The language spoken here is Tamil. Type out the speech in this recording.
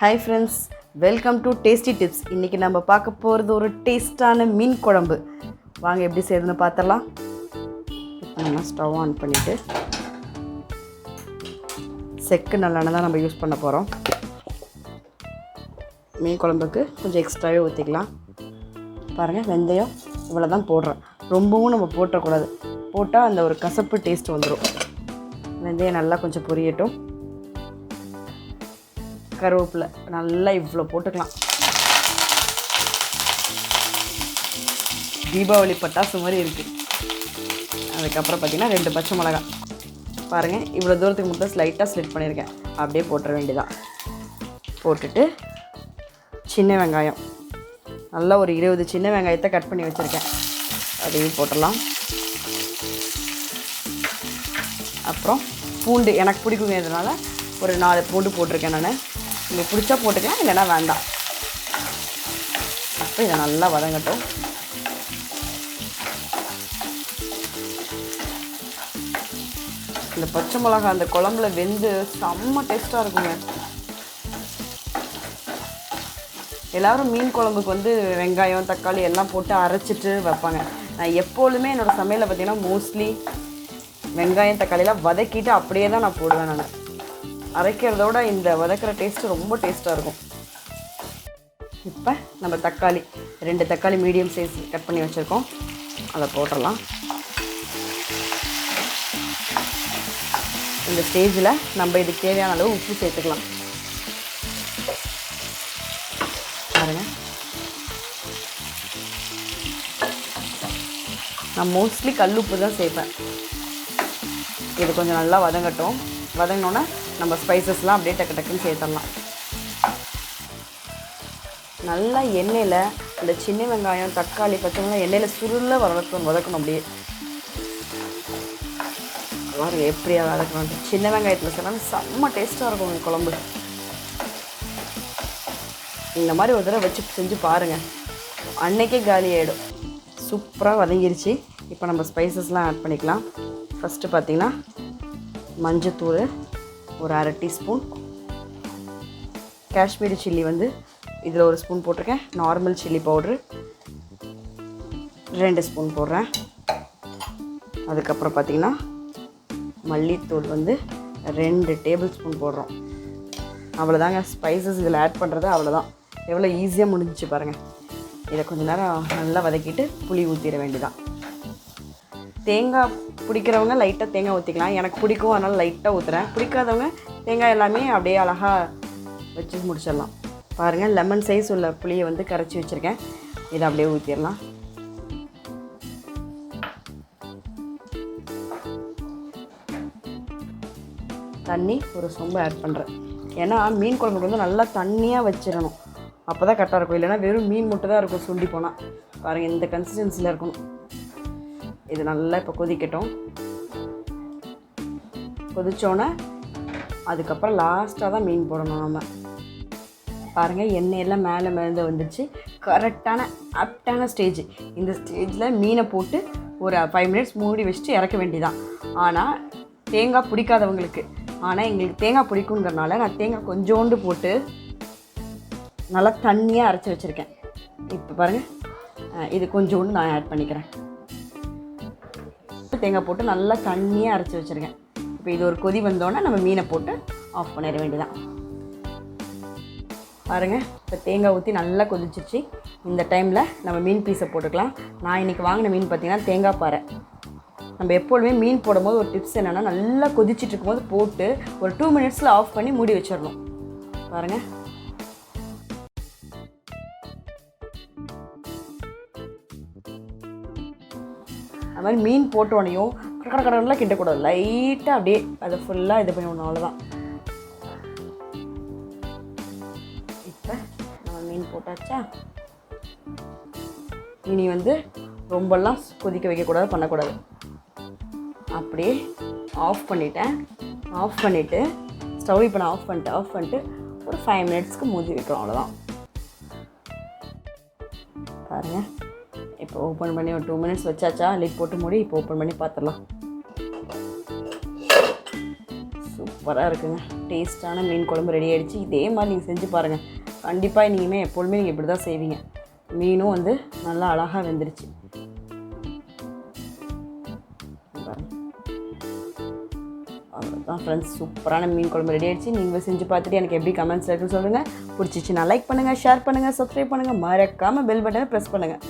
Hi friends, welcome to Tasty Tips. இன்னைக்கு நம்ம பார்க்க போறது ஒரு டேஸ்டான மீன் குழம்பு. வாங்க எப்படி செய்யறதுன்னு பார்த்தறலாம். இப்போ நம்ம ஸ்டவ் ஆன் பண்ணிட்டு செக்கு நல்லெண்ணெய் தான் நம்ம யூஸ் பண்ண போறோம். மீன் குழம்புக்கு கொஞ்சம் எக்ஸ்ட்ராவே ஊற்றிக்கலாம். பாருங்கள், வெந்தயம் இவ்வளோ தான் போடுறேன். ரொம்பவும் நம்ம போட்டக்கூடாது. போட்டால் அந்த ஒரு கசப்பு டேஸ்ட் வந்துடும். வெந்தயம் நல்லா கொஞ்சம் பொரியட்டும். கருவேப்பிலை நல்லா இவ்வளோ போட்டுக்கலாம். தீபாவளி பட்டாசு மாதிரி இருக்குது. அதுக்கப்புறம் பார்த்திங்கன்னா 2 பச்சை மிளகாய். பாருங்கள், இவ்வளோ தூரத்துக்கு மட்டும் லைட்டாக ஸ்லிட் பண்ணியிருக்கேன். அப்படியே போட்டுற வேண்டியதான். போட்டுட்டு சின்ன வெங்காயம் நல்லா ஒரு 20 சின்ன வெங்காயத்தை கட் பண்ணி வச்சுருக்கேன். அதையும் போட்டுடலாம். அப்புறம் பூண்டு எனக்கு பிடிக்குங்கிறதுனால ஒரு 4 பூண்டு போட்டிருக்கேன். நான் உங்களுக்கு பிடிச்சா போட்டுக்கலாம், இல்லைன்னா வேண்டாம். அப்போ இதை நல்லா வதங்கட்டும். இந்த பச்சை மிளகாய் அந்த குழம்புல வெந்து செம்ம டேஸ்ட்டாக இருக்குங்க. எல்லோரும் மீன் குழம்புக்கு வந்து வெங்காயம் தக்காளி எல்லாம் போட்டு அரைச்சிட்டு வைப்பாங்க. நான் எப்பொழுதுமே என்னோடய சமையலில் பார்த்திங்கன்னா மோஸ்ட்லி வெங்காயம் தக்காளியெலாம் வதக்கிட்டு அப்படியே தான் நான் போடுவேன். நான் அரைக்கிறதோட இந்த வதக்கிற டேஸ்ட்டு ரொம்ப டேஸ்ட்டாக இருக்கும். இப்போ நம்ம தக்காளி 2 தக்காளி மீடியம் சைஸ் கட் பண்ணி வச்சுருக்கோம். அதை போட்டுடலாம். இந்த ஸ்டேஜில் நம்ம இதுக்கு தேவையான அளவு உப்பு சேர்த்துக்கலாம். பாருங்க, நான் மோஸ்ட்லி கல் உப்பு தான் சேர்ப்பேன். இது கொஞ்சம் நல்லா வதங்கட்டும். வதங்கினோன்னா நம்ம ஸ்பைசஸ்லாம் அப்படியே டக்கு டக்குன்னு சேர்த்துடலாம். நல்லா எண்ணெயில் இந்த சின்ன வெங்காயம் தக்காளி பச்சை மிளகாய் எண்ணெயில் சுருள வதக்கணும். அப்படியே பாருங்க எப்படியா வதக்கணும். சின்ன வெங்காயத்தில் சொன்னால் செம்ம டேஸ்ட்டாக இருக்கும் உங்கள் குழம்பு. இந்த மாதிரி ஒரு தடவை வச்சு செஞ்சு பாருங்கள், அன்னைக்கே காலி ஆகிடும். சூப்பராக வதங்கிருச்சு. இப்போ நம்ம ஸ்பைசஸ்லாம் ஆட் பண்ணிக்கலாம். ஃபஸ்ட்டு பார்த்திங்கன்னா மஞ்சத்தூள் ஒரு 1/2 டீஸ்பூன், காஷ்மீரி சில்லி வந்து இதில் 1 ஸ்பூன் போட்டிருக்கேன். நார்மல் சில்லி பவுட்ரு 2 ஸ்பூன் போடுறேன். அதுக்கப்புறம் பார்த்திங்கன்னா மல்லித்தூள் வந்து 2 டேபிள் ஸ்பூன் போடுறோம். அவ்வளோதாங்க ஸ்பைசஸ் இதில் ஆட் பண்ணுறது. அவ்வளோதான், எவ்வளோ ஈஸியாக முடிஞ்சிச்சு பாருங்கள். இதை கொஞ்சம் நேரம் நல்லா வதக்கிட்டு புளி ஊற்றிட வேண்டியதான். தேங்காய் பிடிக்கிறவங்க லைட்டாக தேங்காய் ஊற்றிக்கலாம். எனக்கு பிடிக்கும், அதனால் லைட்டாக ஊற்றுறேன். பிடிக்காதவங்க தேங்காய் எல்லாமே அப்படியே அழகாக வச்சு முடிச்சிடலாம். பாருங்கள், லெமன் சைஸ் உள்ள புளியை வந்து கரைச்சி வச்சுருக்கேன். இதை அப்படியே ஊற்றிடலாம். தண்ணி ஒரு சொம்பு ஆட் பண்ணுறேன். ஏன்னா மீன் குழம்புக்கு வந்து நல்லா தண்ணியாக வச்சிடணும். அப்போ தான் கரெக்டாக இருக்கும். இல்லைன்னா வெறும் மீன் மட்டும் தான் இருக்கும் சுண்டி போனால். பாருங்கள், இந்த கன்சிஸ்டன்சியில் இருக்கணும். இது நல்லா இப்போ கொதிக்கட்டும். கொதித்தோன்னே அதுக்கப்புறம் லாஸ்ட்டாக தான் மீன் போடணும் நம்ம. பாருங்கள், எண்ணெயெல்லாம் மேலே மேலே வந்துடுச்சு. கரெக்டான ஆப்டான ஸ்டேஜ். இந்த ஸ்டேஜில் மீனை போட்டு ஒரு 5 மினிட்ஸ் மூடி வச்சுட்டு இறக்க வேண்டியதான். ஆனால் தேங்காய் பிடிக்காதவங்களுக்கு, ஆனால் எங்களுக்கு தேங்காய் பிடிக்குங்கிறனால நான் தேங்காய் கொஞ்சோண்டு போட்டு நல்லா தண்ணியாக அரைச்சி வச்சுருக்கேன். இப்போ பாருங்கள், இது கொஞ்சோண்டு நான் ஆட் பண்ணிக்கிறேன். தேங்காய் போட்டு நல்லா தண்ணியாக அரைச்சி வச்சுருக்கேன். இப்போ இது ஒரு கொதி வந்தோன்னே நம்ம மீனை போட்டு ஆஃப் பண்ணிட வேண்டியதான். பாருங்கள், இப்போ தேங்காய் ஊற்றி நல்லா கொதிச்சிருச்சு. இந்த டைமில் நம்ம மீன் பீஸை போட்டுக்கலாம். நான் இன்றைக்கி வாங்கின மீன் பார்த்திங்கன்னா தேங்காய் பாறை. நம்ம எப்பொழுதுமே மீன் போடும்போது ஒரு டிப்ஸ் என்னென்னா, நல்லா கொதிச்சிட்டு இருக்கும்போது போட்டு ஒரு 2 மினிட்ஸில் ஆஃப் பண்ணி மூடி வச்சிடணும். பாருங்கள், அது மாதிரி மீன் போட்டோனையும் கடலாம் கிட்டக்கூடாது. லைட்டாக அப்படியே அதை ஃபுல்லாக இது பண்ணி விடணும். அவ்வளோதான். இப்போ நம்ம மீன் போட்டாச்சா. இனி வந்து ரொம்பலாம் கொதிக்க வைக்கக்கூடாது, பண்ணக்கூடாது. அப்படியே ஆஃப் பண்ணிட்டேன். ஆஃப் பண்ணிவிட்டு ஸ்டவ் இப்போ நான் ஆஃப் பண்ணிட்டு ஒரு 5 மினிட்ஸ்க்கு மூடி வைக்கிறோம். அவ்வளோதான். பாருங்கள், இப்போ ஓப்பன் பண்ணி ஒரு 2 மினிட்ஸ் வச்சாச்சா. லிட் போட்டு மூடி இப்போ ஓப்பன் பண்ணி பார்த்துடலாம். சூப்பர். சூப்பராக இருக்குங்க. டேஸ்ட்டான மீன் குழம்பு ரெடி ஆகிடுச்சு. இதே மாதிரி நீங்கள் செஞ்சு பாருங்கள். கண்டிப்பாக இனிமேல் எப்பொழுதுமே நீங்கள் இப்படி தான் செய்வீங்க. மீனும் வந்து நல்லா அழகாக வெந்துருச்சு. அவ்வளோதான் ஃப்ரெண்ட்ஸ், சூப்பரான மீன் குழம்பு ரெடி ஆகிடுச்சு. நீங்கள் செஞ்சு பார்த்துட்டு எனக்கு எப்படி கமெண்ட்ஸ் இருக்குன்னு சொல்லுங்கள். பிடிச்சிச்சு நான் லைக் பண்ணுங்கள், ஷேர் பண்ணுங்கள், சப்ஸ்கிரைப் பண்ணுங்கள், மறக்காமல் பெல் பட்டனை ப்ரெஸ் பண்ணுங்கள்.